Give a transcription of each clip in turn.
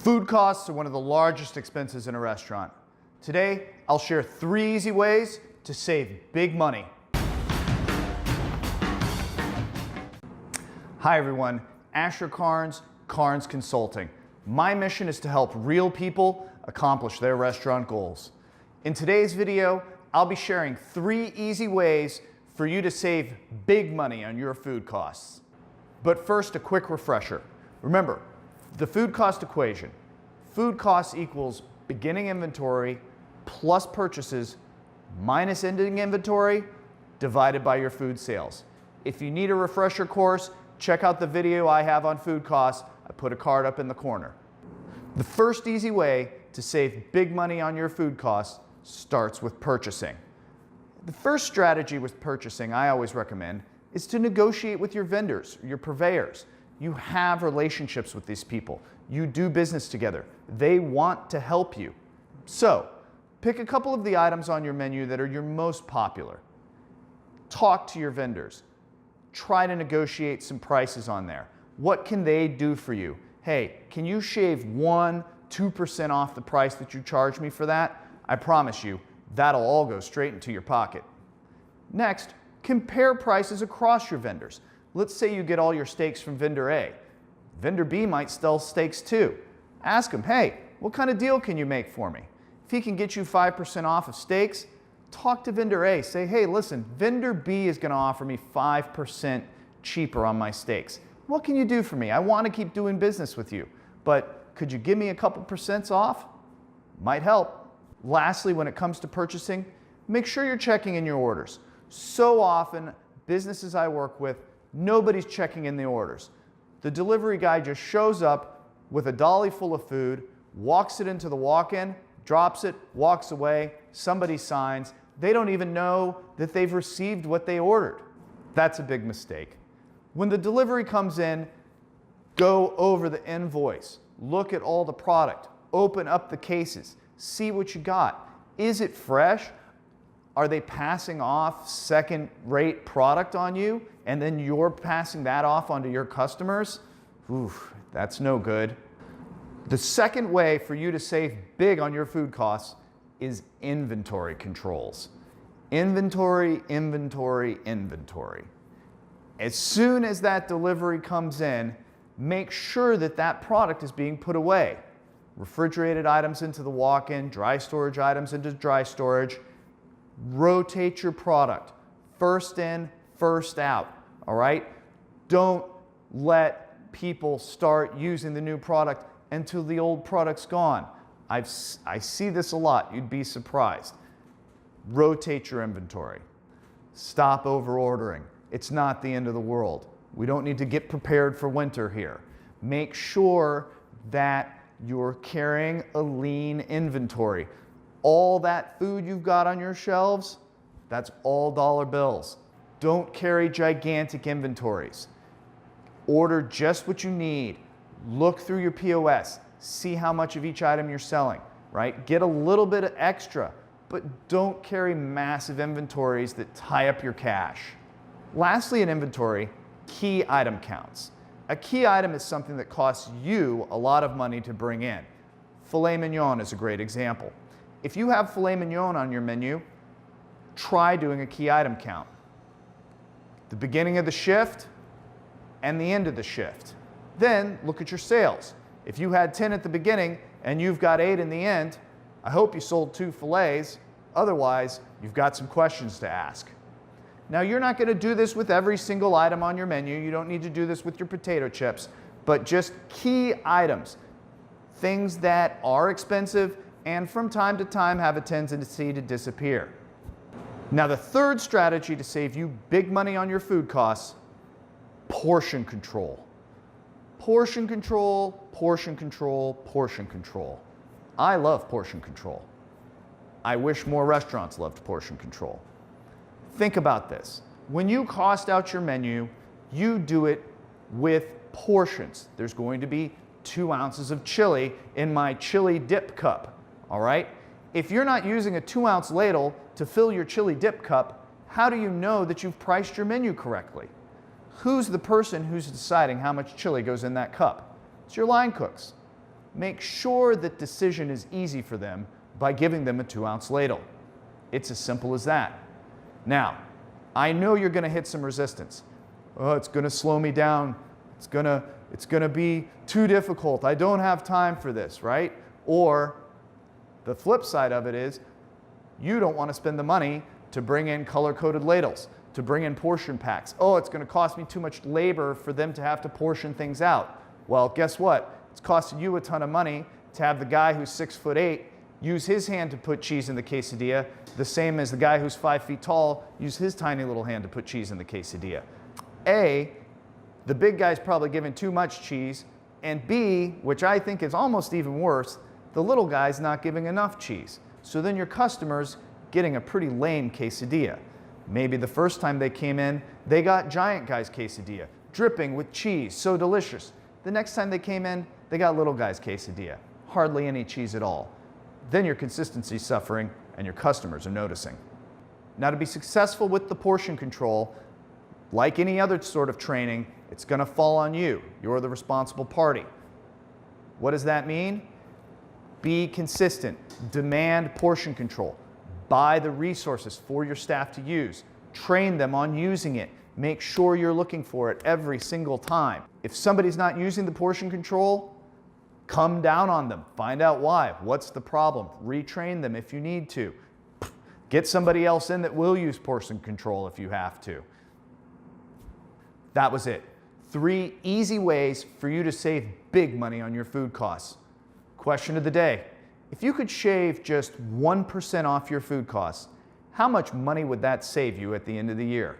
Food costs are one of the largest expenses in a restaurant. Today, I'll share 3 easy ways to save big money. Hi everyone, Carnes Karnes Consulting. My mission is to help real people accomplish their restaurant goals. In today's video, I'll be sharing 3 easy ways for you to save big money on your food costs. But first, a quick refresher. Remember, the food cost equation. Food costs equals beginning inventory plus purchases minus ending inventory divided by your food sales. If you need a refresher course, check out the video I have on food costs. I put a card up in the corner. The first easy way to save big money on your food costs starts with purchasing. The first strategy with purchasing I always recommend is to negotiate with your vendors, your purveyors. You have relationships with these people. You do business together. They want to help you. So, pick a couple of the items on your menu that are your most popular. Talk to your vendors. Try to negotiate some prices on there. What can they do for you? Hey, can you shave 1-2% off the price that you charge me for that? I promise you, that'll all go straight into your pocket. Next, compare prices across your vendors. Let's say you get all your steaks from vendor A. Vendor B might sell steaks too. Ask him, hey, what kind of deal can you make for me? If he can get you 5% off of steaks, talk to vendor A. Say, hey, listen, vendor B is going to offer me 5% cheaper on my steaks. What can you do for me? I want to keep doing business with you, but could you give me a couple percents off? Might help. Lastly, when it comes to purchasing, make sure you're checking in your orders. So often, businesses I work with, nobody's checking in the orders. The delivery guy just shows up with a dolly full of food, walks it into the walk-in, drops it, walks away, somebody signs. They don't even know that they've received what they ordered. That's a big mistake. When the delivery comes in, go over the invoice, look at all the product, open up the cases, see what you got. Is it fresh? Are they passing off second-rate product on you and then you're passing that off onto your customers? Oof, that's no good. The second way for you to save big on your food costs is inventory controls. Inventory, inventory, inventory. As soon as that delivery comes in, make sure that that product is being put away. Refrigerated items into the walk-in, dry storage items into dry storage. Rotate your product. First in, first out. All right? Don't let people start using the new product until the old product's gone. I see this a lot. You'd be surprised. Rotate your inventory. Stop over ordering. It's not the end of the world. We don't need to get prepared for winter here. Make sure that you're carrying a lean inventory. All that food you've got on your shelves, that's all dollar bills. Don't carry gigantic inventories. Order just what you need. Look through your POS. See how much of each item you're selling, right? Get a little bit of extra, but don't carry massive inventories that tie up your cash. Lastly, in inventory, key item counts. A key item is something that costs you a lot of money to bring in. Filet mignon is a great example. If you have filet mignon on your menu, try doing a key item count. The beginning of the shift and the end of the shift. Then look at your sales. If you had 10 at the beginning and you've got 8 in the end, I hope you sold 2 fillets. Otherwise, you've got some questions to ask. Now, you're not going to do this with every single item on your menu. You don't need to do this with your potato chips, but just key items, things that are expensive and from time to time have a tendency to disappear. Now, the third strategy to save you big money on your food costs, portion control. Portion control, portion control, portion control. I love portion control. I wish more restaurants loved portion control. Think about this. When you cost out your menu, you do it with portions. There's going to be 2 ounces of chili in my chili dip cup. All right? If you're not using a 2-ounce ladle to fill your chili dip cup, how do you know that you've priced your menu correctly? Who's the person who's deciding how much chili goes in that cup? It's your line cooks. make sure that decision is easy for them by giving them a 2-ounce ladle. It's as simple as that. Now, I know you're going to hit some resistance. Oh, it's going to slow me down. It's going to be too difficult. I don't have time for this, right? Or the flip side of it is you don't want to spend the money to bring in color-coded ladles, to bring in portion packs. Oh, it's going to cost me too much labor for them to have to portion things out. Well, guess what? It's costing you a ton of money to have the guy who's 6'8" use his hand to put cheese in the quesadilla, the same as the guy who's 5 feet tall use his tiny little hand to put cheese in the quesadilla. A, the big guy's probably giving too much cheese, and B, which I think is almost even worse, the little guy's not giving enough cheese. So then your customer's getting a pretty lame quesadilla. Maybe the first time they came in, they got giant guy's quesadilla, dripping with cheese, so delicious. The next time they came in, they got little guy's quesadilla, hardly any cheese at all. Then your consistency's suffering and your customers are noticing. Now, to be successful with the portion control, like any other sort of training, it's going to fall on you. You're the responsible party. What does that mean? Be consistent. Demand portion control. Buy the resources for your staff to use. Train them on using it. Make sure you're looking for it every single time. If somebody's not using the portion control, come down on them. Find out why. What's the problem? Retrain them if you need to. Get somebody else in that will use portion control if you have to. That was it. 3 easy ways for you to save big money on your food costs. Question of the day. If you could shave just 1% off your food costs, how much money would that save you at the end of the year?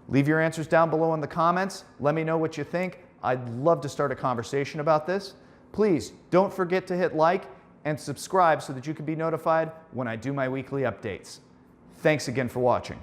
Leave your answers down below in the comments. Let me know what you think. I'd love to start a conversation about this. Please don't forget to hit like and subscribe so that you can be notified when I do my weekly updates. Thanks again for watching.